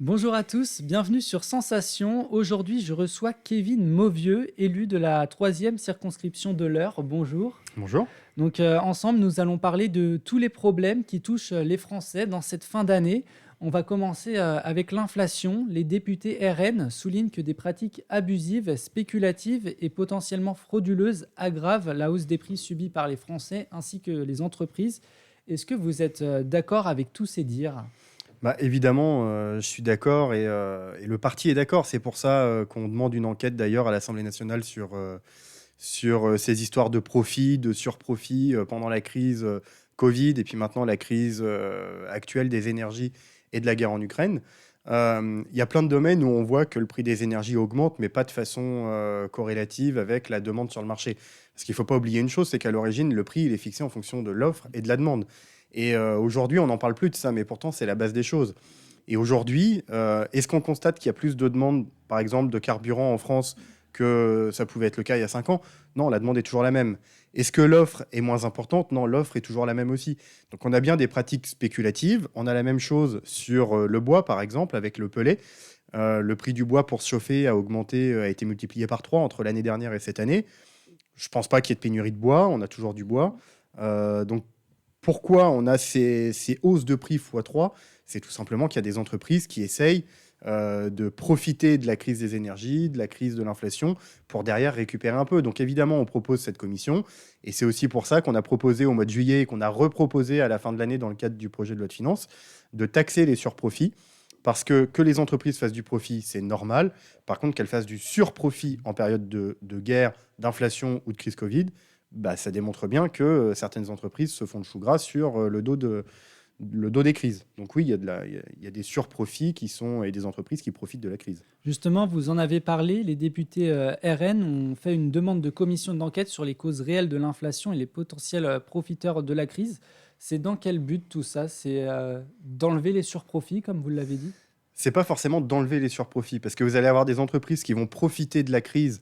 Bonjour à tous, bienvenue sur Sensation. Aujourd'hui, je reçois Kevin Mauvieux, élu de la troisième circonscription de l'Eure. Bonjour. Bonjour. Ensemble, nous allons parler de tous les problèmes qui touchent les Français dans cette fin d'année. On va commencer avec l'inflation. Les députés RN soulignent que des pratiques abusives, spéculatives et potentiellement frauduleuses aggravent la hausse des prix subis par les Français ainsi que les entreprises. Est-ce que vous êtes d'accord avec tous ces dires? Bah, évidemment, je suis d'accord et le parti est d'accord. C'est pour ça, qu'on demande une enquête d'ailleurs à l'Assemblée nationale sur ces histoires de profit, de surprofit, pendant la crise, covid et puis maintenant la crise, actuelle des énergies et de la guerre en Ukraine. Il y a plein de domaines où on voit que le prix des énergies augmente, mais pas de façon, corrélative avec la demande sur le marché. Parce qu'il ne faut pas oublier une chose, c'est qu'à l'origine, le prix, il est fixé en fonction de l'offre et de la demande. Et aujourd'hui, on n'en parle plus de ça, mais pourtant, c'est la base des choses. Et aujourd'hui, est-ce qu'on constate qu'il y a plus de demandes, par exemple, de carburant en France que ça pouvait être le cas il y a 5 ans? Non, la demande est toujours la même. Est-ce que l'offre est moins importante? Non, l'offre est toujours la même aussi. Donc on a bien des pratiques spéculatives. On a la même chose sur le bois, par exemple, avec le pellet. Le prix du bois pour se chauffer a augmenté, a été multiplié par 3 entre l'année dernière et cette année. Je ne pense pas qu'il y ait de pénurie de bois, on a toujours du bois. Donc pourquoi on a ces hausses de prix x 3? C'est tout simplement qu'il y a des entreprises qui essayent de profiter de la crise des énergies, de la crise de l'inflation, pour derrière récupérer un peu. Donc évidemment, on propose cette commission, et c'est aussi pour ça qu'on a proposé au mois de juillet et qu'on a reproposé à la fin de l'année dans le cadre du projet de loi de finances, de taxer les surprofits, parce que les entreprises fassent du profit, c'est normal. Par contre, qu'elles fassent du surprofit en période de guerre, d'inflation ou de crise Covid, bah, ça démontre bien que certaines entreprises se font le chou gras sur le dos des crises. Donc oui, il y a des surprofits qui sont, et des entreprises qui profitent de la crise. Justement, vous en avez parlé, les députés RN ont fait une demande de commission d'enquête sur les causes réelles de l'inflation et les potentiels profiteurs de la crise. C'est dans quel but tout ça? C'est d'enlever les surprofits, comme vous l'avez dit? C'est pas forcément d'enlever les surprofits, parce que vous allez avoir des entreprises qui vont profiter de la crise,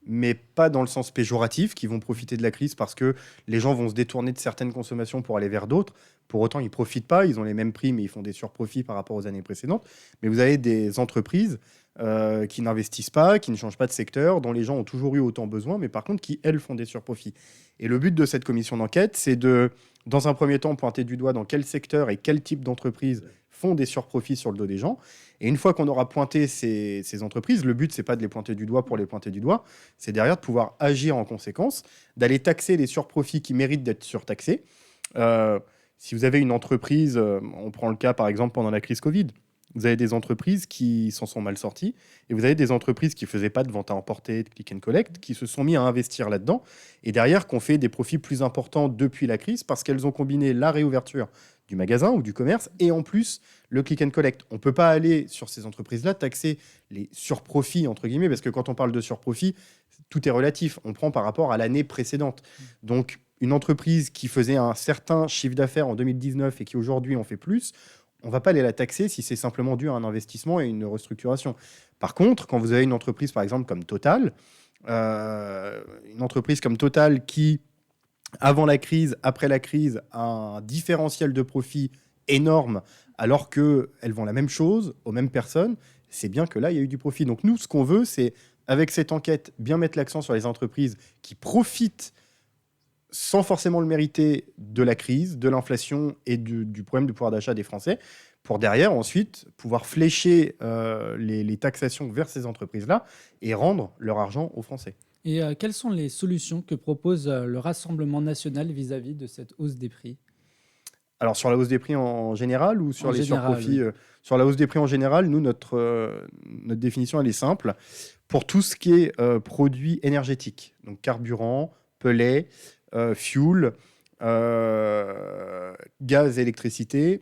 mais pas dans le sens péjoratif, qui vont profiter de la crise parce que les gens vont se détourner de certaines consommations pour aller vers d'autres. Pour autant, ils profitent pas, ils ont les mêmes prix, mais ils font des surprofits par rapport aux années précédentes. Mais vous avez des entreprises qui n'investissent pas, qui ne changent pas de secteur, dont les gens ont toujours eu autant besoin, mais par contre qui, elles, font des surprofits. Et le but de cette commission d'enquête, c'est de, dans un premier temps, pointer du doigt dans quel secteur et quel type d'entreprise font des surprofits sur le dos des gens. Et une fois qu'on aura pointé ces entreprises, le but, c'est pas de les pointer du doigt pour les pointer du doigt, c'est derrière de pouvoir agir en conséquence, d'aller taxer les surprofits qui méritent d'être surtaxés. Euh, Si vous avez une entreprise, on prend le cas par exemple pendant la crise Covid, vous avez des entreprises qui s'en sont mal sorties et vous avez des entreprises qui ne faisaient pas de vente à emporter, de click and collect, qui se sont mis à investir là-dedans et derrière qu'on fait des profits plus importants depuis la crise parce qu'elles ont combiné la réouverture du magasin ou du commerce et en plus le click and collect. On ne peut pas aller sur ces entreprises-là taxer les surprofits entre guillemets parce que quand on parle de surprofit, tout est relatif. On prend par rapport à l'année précédente. Donc une entreprise qui faisait un certain chiffre d'affaires en 2019 et qui aujourd'hui en fait plus, on ne va pas aller la taxer si c'est simplement dû à un investissement et une restructuration. Par contre, quand vous avez une entreprise, par exemple, comme Total, une entreprise comme Total qui, avant la crise, après la crise, a un différentiel de profit énorme, alors qu'elles vont la même chose aux mêmes personnes, c'est bien que là, il y a eu du profit. Donc nous, ce qu'on veut, c'est, avec cette enquête, bien mettre l'accent sur les entreprises qui profitent sans forcément le mériter de la crise, de l'inflation et du problème de pouvoir d'achat des Français, pour derrière ensuite pouvoir flécher les taxations vers ces entreprises-là et rendre leur argent aux Français. Et quelles sont les solutions que propose le Rassemblement national vis-à-vis de cette hausse des prix? Alors sur la hausse des prix en général ou En sur les général, surprofits oui. Sur la hausse des prix en général, nous, notre définition, elle est simple. Pour tout ce qui est produits énergétiques, donc carburant, pellet, fuel, gaz, électricité,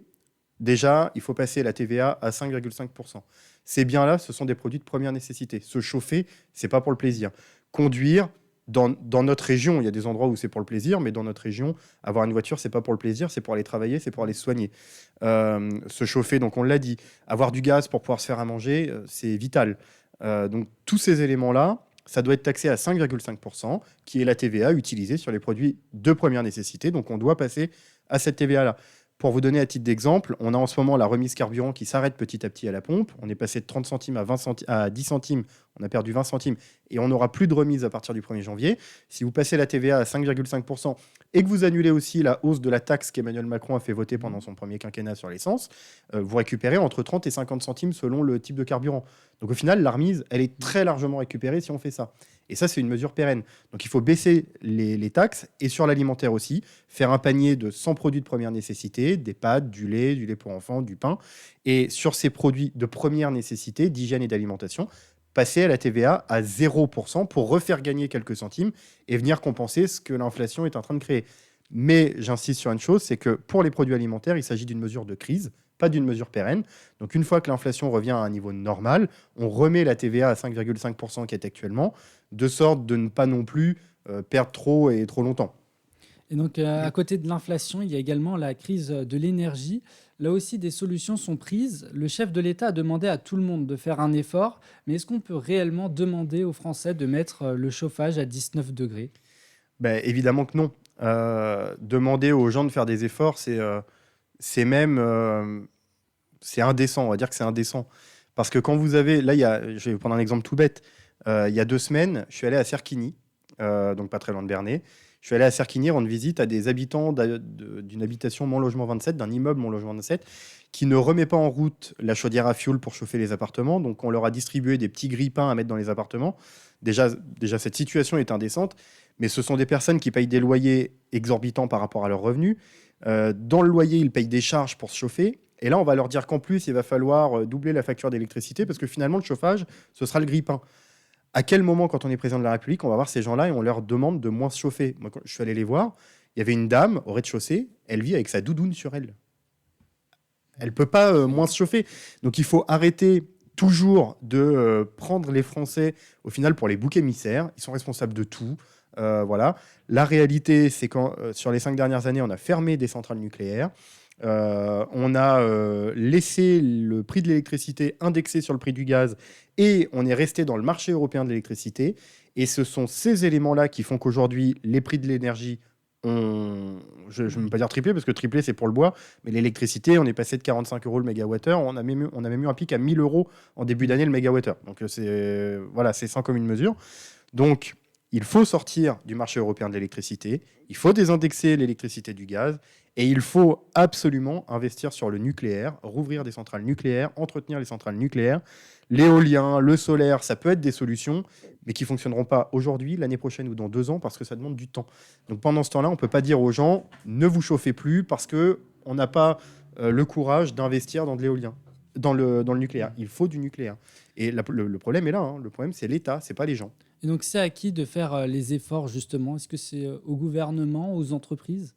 déjà, il faut passer la TVA à 5,5%. Ces biens-là, ce sont des produits de première nécessité. Se chauffer, c'est pas pour le plaisir. Conduire, dans notre région, il y a des endroits où c'est pour le plaisir, mais dans notre région, avoir une voiture, c'est pas pour le plaisir, c'est pour aller travailler, c'est pour aller se soigner. Se chauffer, donc on l'a dit. Avoir du gaz pour pouvoir se faire à manger, c'est vital. Donc tous ces éléments-là, ça doit être taxé à 5,5%, qui est la TVA utilisée sur les produits de première nécessité. Donc on doit passer à cette TVA-là. Pour vous donner à titre d'exemple, on a en ce moment la remise carburant qui s'arrête petit à petit à la pompe. On est passé de 30 centimes à 10 centimes. On a perdu 20 centimes et on n'aura plus de remise à partir du 1er janvier. Si vous passez la TVA à 5,5% et que vous annulez aussi la hausse de la taxe qu'Emmanuel Macron a fait voter pendant son premier quinquennat sur l'essence, vous récupérez entre 30 et 50 centimes selon le type de carburant. Donc au final, la remise, elle est très largement récupérée si on fait ça. Et ça, c'est une mesure pérenne. Donc il faut baisser les taxes et sur l'alimentaire aussi, faire un panier de 100 produits de première nécessité, des pâtes, du lait pour enfants, du pain. Et sur ces produits de première nécessité, d'hygiène et d'alimentation, passer à la TVA à 0% pour refaire gagner quelques centimes et venir compenser ce que l'inflation est en train de créer. Mais j'insiste sur une chose, c'est que pour les produits alimentaires, il s'agit d'une mesure de crise, pas d'une mesure pérenne. Donc une fois que l'inflation revient à un niveau normal, on remet la TVA à 5,5% qui est actuellement, de sorte de ne pas non plus perdre trop et trop longtemps. Et donc, à côté de l'inflation, il y a également la crise de l'énergie. Là aussi, des solutions sont prises. Le chef de l'État a demandé à tout le monde de faire un effort, mais est-ce qu'on peut réellement demander aux Français de mettre le chauffage à 19 degrés? Ben, évidemment que non. Demander aux gens de faire des efforts, c'est même c'est indécent. On va dire que c'est indécent. Parce que quand vous avez... Là, je vais prendre un exemple tout bête. Il y a 2 semaines, je suis allé à Cerquigny, donc pas très loin de Bernay. Je suis allé à Cerquigny rendre visite à des habitants d'une habitation Mon Logement 27, d'un immeuble Mon Logement 27, qui ne remet pas en route la chaudière à fioul pour chauffer les appartements. Donc, on leur a distribué des petits grille-pains à mettre dans les appartements. Déjà, cette situation est indécente, mais ce sont des personnes qui payent des loyers exorbitants par rapport à leurs revenus. Dans le loyer, ils payent des charges pour se chauffer. Et là, on va leur dire qu'en plus, il va falloir doubler la facture d'électricité parce que finalement, le chauffage, ce sera le grille-pain. À quel moment, quand on est président de la République, on va voir ces gens-là et on leur demande de moins se chauffer? Moi, quand je suis allé les voir, il y avait une dame au rez-de-chaussée, elle vit avec sa doudoune sur elle. Elle ne peut pas moins se chauffer. Donc il faut arrêter toujours de prendre les Français, au final, pour les boucs émissaires. Ils sont responsables de tout. Voilà. La réalité, c'est que sur les 5 dernières années, on a fermé des centrales nucléaires. On a laissé le prix de l'électricité indexé sur le prix du gaz et on est resté dans le marché européen de l'électricité. Et ce sont ces éléments-là qui font qu'aujourd'hui, les prix de l'énergie ont, je ne veux pas dire triplé, parce que triplé, c'est pour le bois, mais l'électricité, on est passé de 45 euros le mégawattheure, on a même eu un pic à 1000 euros en début d'année le mégawattheure. Donc c'est sans commune mesure. Donc, il faut sortir du marché européen de l'électricité, il faut désindexer l'électricité du gaz, et il faut absolument investir sur le nucléaire, rouvrir des centrales nucléaires, entretenir les centrales nucléaires. L'éolien, le solaire, ça peut être des solutions, mais qui ne fonctionneront pas aujourd'hui, l'année prochaine ou dans 2 ans, parce que ça demande du temps. Donc pendant ce temps-là, on ne peut pas dire aux gens, ne vous chauffez plus, parce qu'on n'a pas le courage d'investir dans de l'éolien, dans le nucléaire. Il faut du nucléaire. Et le problème est là, hein. Le problème, c'est l'État, ce n'est pas les gens. Et donc, c'est à qui de faire les efforts, justement? Est-ce que c'est au gouvernement, aux entreprises?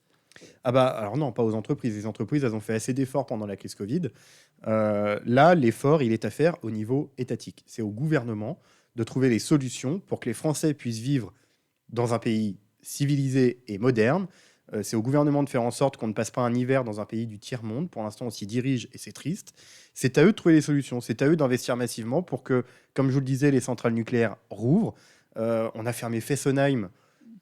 Ah bah alors non, pas aux entreprises. Les entreprises, elles ont fait assez d'efforts pendant la crise Covid. Là, l'effort, il est à faire au niveau étatique. C'est au gouvernement de trouver les solutions pour que les Français puissent vivre dans un pays civilisé et moderne. C'est au gouvernement de faire en sorte qu'on ne passe pas un hiver dans un pays du tiers-monde. Pour l'instant, on s'y dirige et c'est triste. C'est à eux de trouver les solutions. C'est à eux d'investir massivement pour que, comme je vous le disais, les centrales nucléaires rouvrent. On a fermé Fessenheim.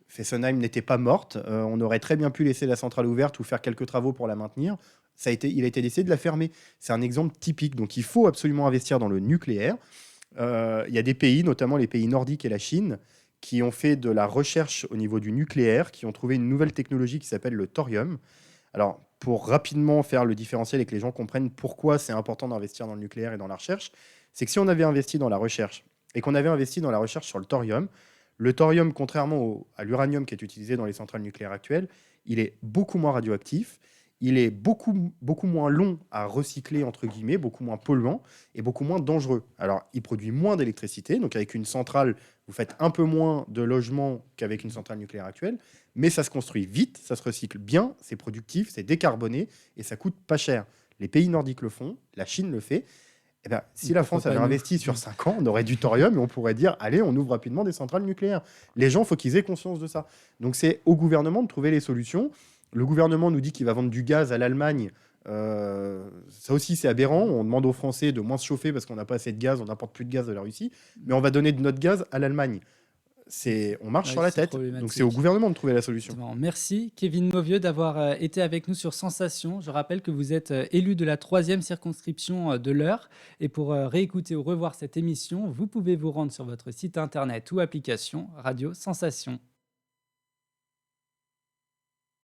Fessenheim n'était pas morte. On aurait très bien pu laisser la centrale ouverte ou faire quelques travaux pour la maintenir. Il a été décidé de la fermer. C'est un exemple typique. Donc il faut absolument investir dans le nucléaire. Il y a des pays, notamment les pays nordiques et la Chine, qui ont fait de la recherche au niveau du nucléaire, qui ont trouvé une nouvelle technologie qui s'appelle le thorium. Alors, pour rapidement faire le différentiel et que les gens comprennent pourquoi c'est important d'investir dans le nucléaire et dans la recherche, c'est que si on avait investi dans la recherche et qu'on avait investi dans la recherche sur le thorium, contrairement à l'uranium qui est utilisé dans les centrales nucléaires actuelles, il est beaucoup moins radioactif, il est beaucoup, beaucoup moins long à recycler, entre guillemets, beaucoup moins polluant et beaucoup moins dangereux. Alors, il produit moins d'électricité, donc avec une centrale, vous faites un peu moins de logements qu'avec une centrale nucléaire actuelle, mais ça se construit vite, ça se recycle bien, c'est productif, c'est décarboné et ça coûte pas cher. Les pays nordiques le font, la Chine le fait. Eh ben, si la France avait investi sur 5 ans, on aurait du thorium et on pourrait dire allez, on ouvre rapidement des centrales nucléaires. Les gens, il faut qu'ils aient conscience de ça. Donc c'est au gouvernement de trouver les solutions. Le gouvernement nous dit qu'il va vendre du gaz à l'Allemagne. Ça aussi, c'est aberrant. On demande aux Français de moins se chauffer parce qu'on n'a pas assez de gaz, on n'importe plus de gaz de la Russie. Mais on va donner de notre gaz à l'Allemagne. on marche Ouais, sur la c'est tête. Donc c'est au problématique. gouvernement de trouver la solution. Exactement. Merci Kevin Mauvieux d'avoir été avec nous sur Sensation. Je rappelle que vous êtes élu de la 3e circonscription de l'Eure. Et pour réécouter ou revoir cette émission, vous pouvez vous rendre sur votre site internet ou application Radio Sensation.